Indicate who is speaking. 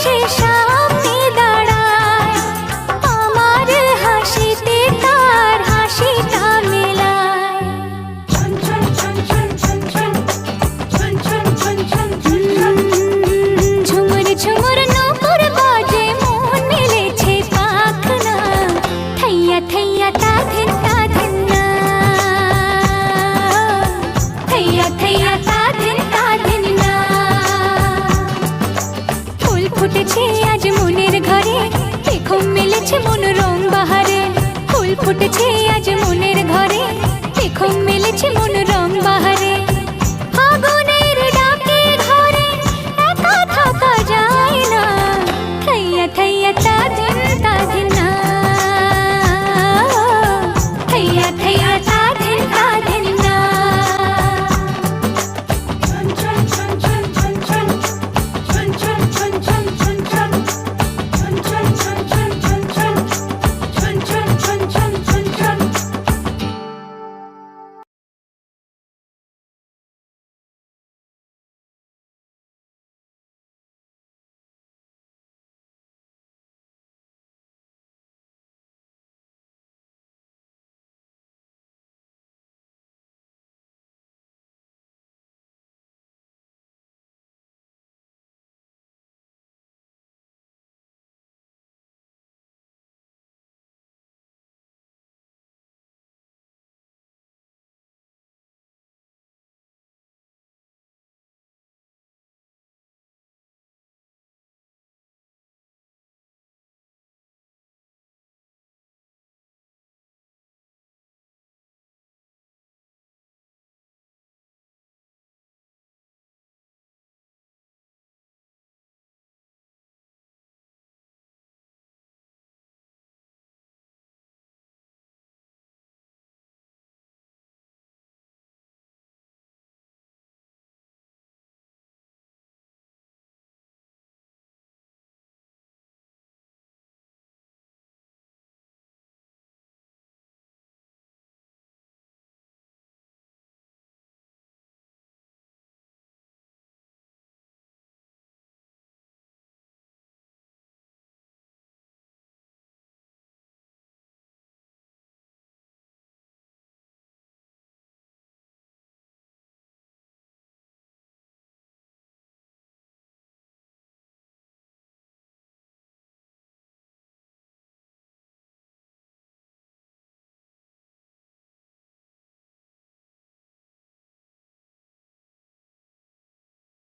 Speaker 1: এসে সামনে দাঁড়ায়, আমার হাসিতে তার হাসিটা মেলায়। ঝুমুর ঝুমুর নূপুর বাজে, মন মেলেছে পাখনা, থৈয়া থৈয়া তা ধিন না, থৈয়া থৈয়া তা ধিন না। ফুল ফুটেছে আজ মনের ঘরে, দেখো মেলেছে মনোরম বাহারে। ফুল ফুটেছে আজ মনের ঘরে, দেখো